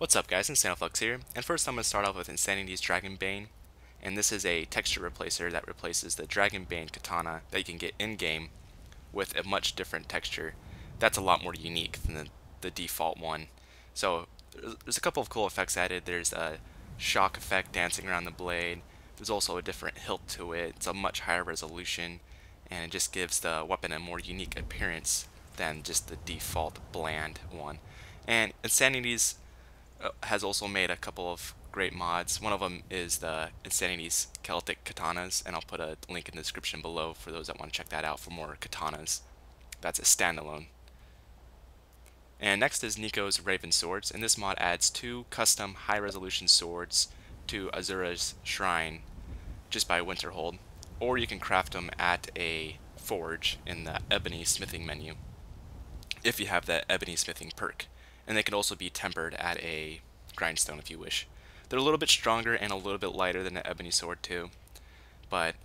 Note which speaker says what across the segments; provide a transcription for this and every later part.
Speaker 1: What's up guys, Insannity here, and first I'm going to start off with Insanity's Dragonbane, and this is a texture replacer that replaces the Dragonbane Katana that you can get in-game with a much different texture that's a lot more unique than the default one. So there's a couple of cool effects added. There's a shock effect dancing around the blade, there's also a different hilt to it, it's a much higher resolution, and it just gives the weapon a more unique appearance than just the default bland one. And Insanity's has also made a couple of great mods. One of them is the Insanity's Celtic Katanas, and I'll put a link in the description below for those that want to check that out for more Katanas. That's a standalone. And next is Nico's Raven Swords, and this mod adds 2 custom high-resolution swords to Azura's Shrine just by Winterhold, or you can craft them at a forge in the Ebony Smithing menu if you have that Ebony Smithing perk. And they can also be tempered at a grindstone if you wish. They're a little bit stronger and a little bit lighter than the ebony sword too, but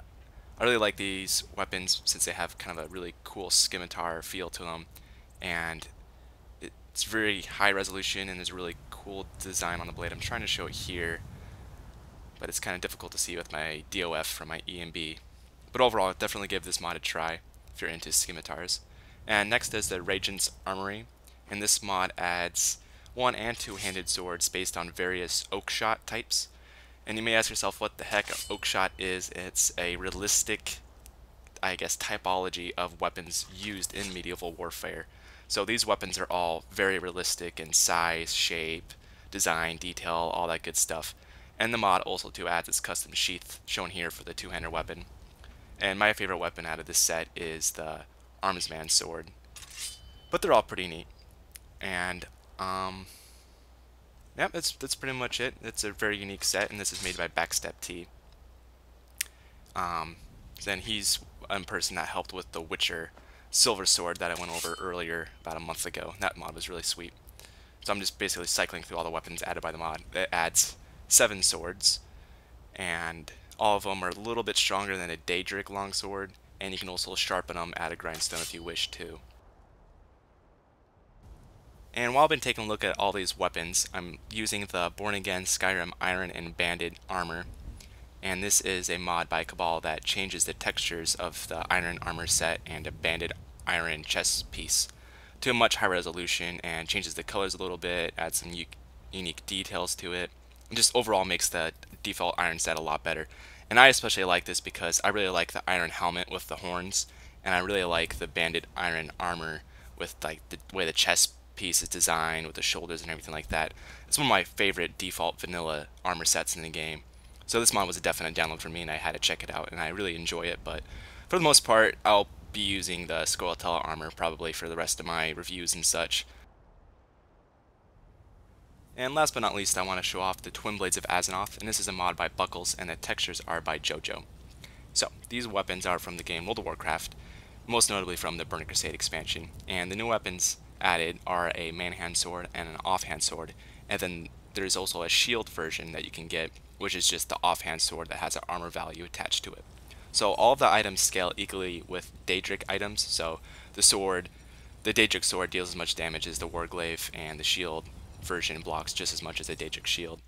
Speaker 1: I really like these weapons since they have kind of a really cool scimitar feel to them, and it's very high resolution and there's a really cool design on the blade. I'm trying to show it here, but it's kind of difficult to see with my DOF from my EMB. But overall, definitely give this mod a try if you're into scimitars. And next is the Regent Armory. And this mod adds 1- and 2-handed swords based on various oakshot types. And you may ask yourself what the heck oakshot is. It's a realistic, I guess, typology of weapons used in medieval warfare. So these weapons are all very realistic in size, shape, design, detail, all that good stuff. And the mod also too adds its custom sheath shown here for the 2-handed weapon. And my favorite weapon out of this set is the Armsman sword. But they're all pretty neat. And yeah, that's pretty much it. It's a very unique set, and this is made by Backstep T. Then he's a person that helped with the Witcher silver sword that I went over earlier about a month ago. That mod was really sweet. So I'm just basically cycling through all the weapons added by the mod. It adds 7 swords, and all of them are a little bit stronger than a Daedric longsword, and you can also sharpen them at a grindstone if you wish to. And while I've been taking a look at all these weapons, I'm using the Bornagain Skyrim Iron and Banded armor. And this is a mod by Cabal that changes the textures of the Iron armor set and a Banded Iron chest piece to a much higher resolution, and changes the colors a little bit, adds some unique details to it, and just overall makes the default Iron set a lot better. And I especially like this because I really like the Iron helmet with the horns, and I really like the Banded Iron armor with like the way the chest piece is designed with the shoulders and everything like that. It's one of my favorite default vanilla armor sets in the game. So this mod was a definite download for me, and I had to check it out, and I really enjoy it. But for the most part, I'll be using the Scoia'tael armor probably for the rest of my reviews and such. And last but not least, I want to show off the TwinBlades of Azzinoth, and this is a mod by Buckles, and the textures are by JoJo. So these weapons are from the game World of Warcraft, most notably from the Burning Crusade expansion, and the new weapons added are a manhand sword and an offhand sword, and then there's also a shield version that you can get, which is just the offhand sword that has an armor value attached to it. So all of the items scale equally with Daedric items. So the Daedric sword deals as much damage as the Warglaive, and the shield version blocks just as much as the Daedric shield.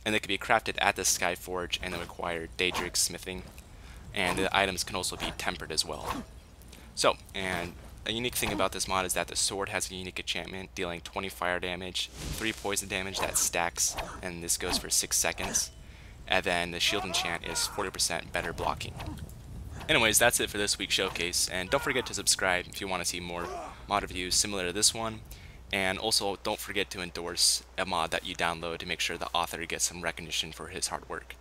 Speaker 1: And they can be crafted at the Skyforge, and they require Daedric smithing, and the items can also be tempered as well. So, and a unique thing about this mod is that the sword has a unique enchantment dealing 20 fire damage, 3 poison damage that stacks, and this goes for 6 seconds. And then the shield enchant is 40% better blocking. Anyways, that's it for this week's showcase, and don't forget to subscribe if you want to see more mod reviews similar to this one. And also don't forget to endorse a mod that you download to make sure the author gets some recognition for his hard work.